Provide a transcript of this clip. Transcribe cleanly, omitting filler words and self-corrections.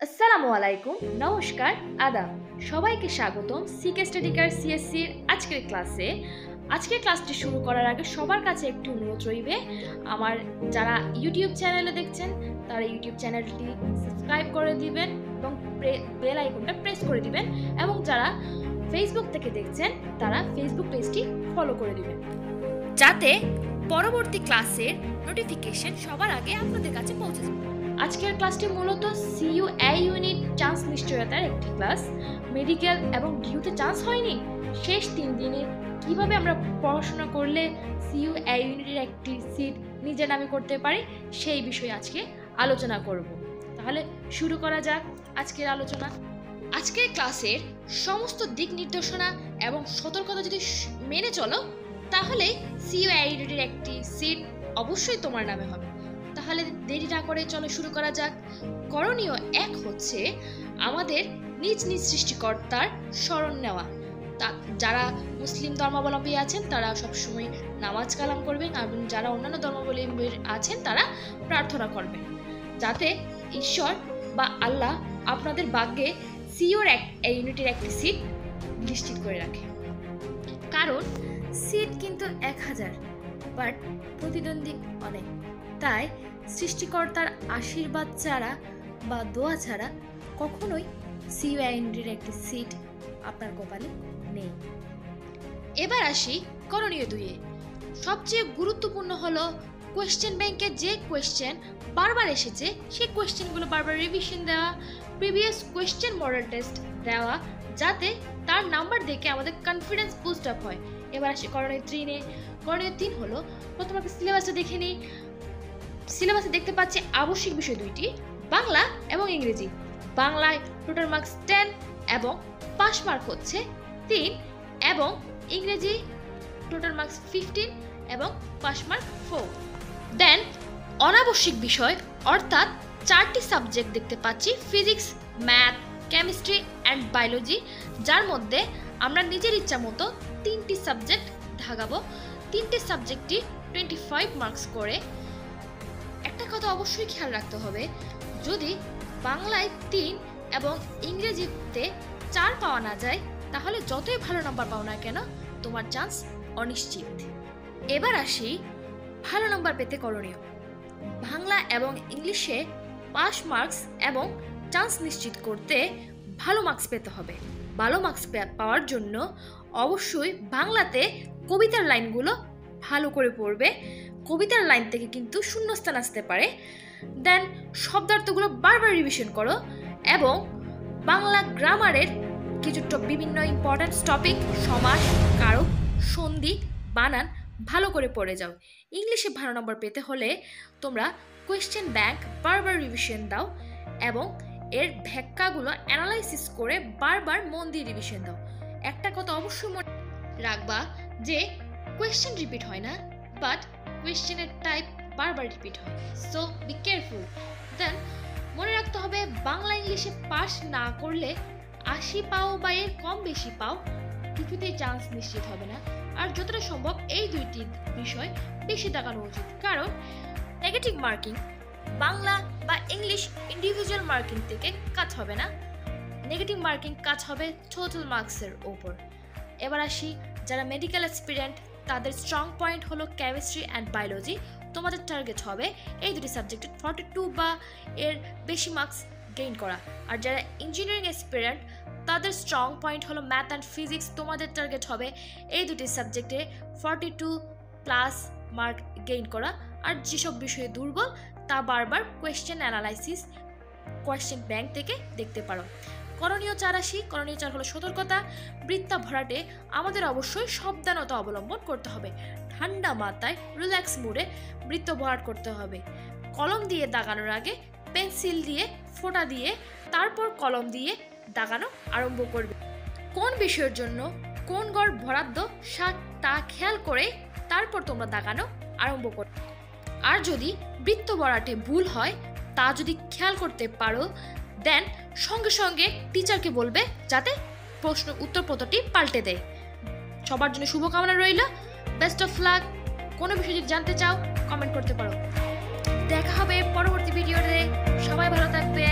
আসসালামু আলাইকুম, নমস্কার, আদাব। সবাইকে স্বাগতম সিকে স্টাডি কার সিএসসির আজকের ক্লাসে। আজকের ক্লাসটি শুরু করার আগে সবার কাছে একটি অনুরোধ রইবে, আমার যারা ইউটিউব চ্যানেলে দেখছেন তারা ইউটিউব চ্যানেলটি সাবস্ক্রাইব করে দিবেন এবং বেল আইকনটা প্রেস করে দিবেন, এবং যারা ফেসবুক থেকে দেখছেন তারা ফেসবুক পেজটি ফলো করে দিবেন, যাতে পরবর্তী ক্লাসের নোটিফিকেশন সবার আগে আপনাদের কাছে পৌঁছে যাবে। আজকের ক্লাসটি মূলত সিইউ এ ইউনিট চান্স নিশ্চয়তার একটি ক্লাস। মেডিকেল এবং ডিউতে চান্স হয়নি, শেষ 3 দিনে কিভাবে আমরা পড়াশোনা করলে সিইউ এ ইউনিটের একটি সিট নিজের নামে করতে পারি সেই বিষয়ে আজকে আলোচনা করব। তাহলে শুরু করা যাক আজকের আলোচনা। আজকের ক্লাসের সমস্ত দিক নির্দেশনা এবং সতর্কতা যদি মেনে চলো, তাহলে সিইউ এ ইউনিটের একটি সিট অবশ্যই তোমার নামে হবে। তাহলে দেরি না করে চলো শুরু করা যাক। করণীয় 1 হচ্ছে আমাদের নিজ নিজ সৃষ্টিকর্তার শরণ নেওয়া। যারা মুসলিম ধর্মাবলম্বী আছেন তারা সবসময় নামাজ কালাম করবেন, এবং যারা অন্যান্য ধর্মাবলম্বী আছেন তারা প্রার্থনা করবেন যাতে ঈশ্বর বা আল্লাহ আপনাদের ভাগ্যে সিইউর এই ইউনিটের একটি সিট নিশ্চিত করে রাখে। কারণ সিট কিন্তু 1000, বাট প্রতিদ্বন্দ্বী অনেক। তাই সৃষ্টিকর্তার আশীর্বাদ ছাড়া বা দোয়া ছাড়া কখনোই সিইউ এ ইউনিটের একটি সিট আপনার কপালে নেই। এবার আসি করণীয় 2-এ। সবচেয়ে গুরুত্বপূর্ণ হলো কোয়েশ্চেন ব্যাংকে যে কোয়েশ্চেন বারবার এসেছে সেই কোয়েশ্চেনগুলো বারবার রিভিশন দেওয়া, প্রিভিয়াস কোয়েশ্চেন মডেল টেস্ট দেওয়া, যাতে তার নাম্বার দেখে আমাদের কনফিডেন্স বুস্ট আপ হয়। এবার আসি করণীয় 3-এ। করণীয় 3 হলো প্রথমে আমরা সিলেবাসটা দেখে নিই। সিলেবাসে দেখতে পাচ্ছি আবশ্যিক বিষয় 2টি, বাংলা এবং ইংরেজি। বাংলায় টোটাল মার্কস 10 এবং পাস মার্ক হচ্ছে 3, এবং ইংরেজি টোটাল মার্কস 15 এবং পাস মার্ক 4। দেন অনাবশ্যিক বিষয় অর্থাৎ 4টি সাবজেক্ট দেখতে পাচ্ছি, physics, math, chemistry and biology, যার মধ্যে আমরা নিজের ইচ্ছা মতো 3টি সাবজেক্ট ভাগাবো। 3টি সাবজেক্টটি 25 মার্কস করে। একটা কথা অবশ্যই খেয়াল রাখতে হবে, যদি বাংলায় 3 এবং ইংরেজিতে 4 পাওয়া না যায়, তাহলে যতই ভালো নাম্বার পাও না কেন তোমার চান্স অনিশ্চিত। এবার আসি ভালো নাম্বার পেতে করণীয়। বাংলা এবং ইংলিশে পাস মার্কস এবং চান্স নিশ্চিত করতে ভালো মার্কস পেতে হবে। ভালো মার্কস পাওয়ার জন্য অবশ্যই বাংলাতে কবিতার লাইনগুলো ভালো করে পড়বে। কবিতার লাইন থেকে কিন্তু শূন্যস্থান আসতে পারে। দেন শব্দার্থগুলো বারবার রিভিশন করো, এবং বাংলা গ্রামারের কিছু বিভিন্ন ইম্পর্টেন্ট টপিক, সমাস, কারক, সন্ধি, বানান ভালো করে পড়ে যাও। ইংলিশে ভালো নম্বর পেতে হলে তোমরা কোয়েশ্চেন ব্যাংক বারবার রিভিশন দাও, এবং এর ব্যাখ্যাগুলো অ্যানালাইসিস করে বারবার মন দিয়ে রিভিশন দাও। একটা কথা অবশ্যই মনে রাখবা যে কোয়েশ্চেন রিপিট হয় না, বাট কোয়েশ্চেনের টাইপ বারবার রিপিট হয়, সো বি কেয়ারফুল। দেন মনে রাখতে হবে বাংলা ইংলিশে পাস না করলে 80 পাও বা এর কম বেশি পাও, কিছুতেই চান্স নিশ্চিত হবে না। আর যতটা সম্ভব এই 2টি বিষয় বেশি দেখানো উচিত, কারণ নেগেটিভ মার্কিং বাংলা বা ইংলিশ ইন্ডিভিজুয়াল মার্কিং থেকে কাজ হবে না, নেগেটিভ মার্কিং কাজ হবে টোটাল মার্কসের ওপর। এবার আসি যারা মেডিকেল এক্সপিরিয়েন্ট, তাদের স্ট্রং পয়েন্ট হলো কেমিস্ট্রি অ্যান্ড বায়োলজি। তোমাদের টার্গেট হবে এই 2টি সাবজেক্টে 42 বা এর বেশি মার্কস গেইন করা। আর যারা ইঞ্জিনিয়ারিং এক্সপিরিয়েন্ট, তাদের স্ট্রং পয়েন্ট হলো ম্যাথ অ্যান্ড ফিজিক্স। তোমাদের টার্গেট হবে এই 2টি সাবজেক্টে 42 প্লাস মার্ক গেইন করা। আর যেসব বিষয়ে দুর্বল তা বারবার কোয়েশ্চেন অ্যানালাইসিস, কোয়েশ্চেন ব্যাংক থেকে দেখতে পারো। করণীয় 4 আসি। করণীয় 4 হলো সতর্কতা। বৃত্তা ভরাটে আমাদের অবশ্যই সাবধানতা অবলম্বন করতে হবে। ঠান্ডা মাথায় রিল্যাক্স মুডে বৃত্ত ভরাট করতে হবে। কলম দিয়ে দাগানোর আগে পেন্সিল দিয়ে ফোঁটা দিয়ে তারপর কলম দিয়ে দাগানো আরম্ভ করবে। কোন বিষয়ের জন্য কোন গড় বরাদ্দ তা খেয়াল করে তারপর তোমরা দাগানো আরম্ভ করবে। আর যদি বৃত্ত ভরাটে ভুল হয় তা যদি খেয়াল করতে পারো, দেন সঙ্গে সঙ্গে টিচারকে বলবে যাতে প্রশ্ন উত্তরপত্রটি পাল্টে দেয়। সবার জন্য শুভকামনা রইল। Best of luck. কোনো বিষয় যদি জানতে চাও কমেন্ট করতে পারো। দেখা হবে পরবর্তী ভিডিওতে। সবাই ভালো থাকবে।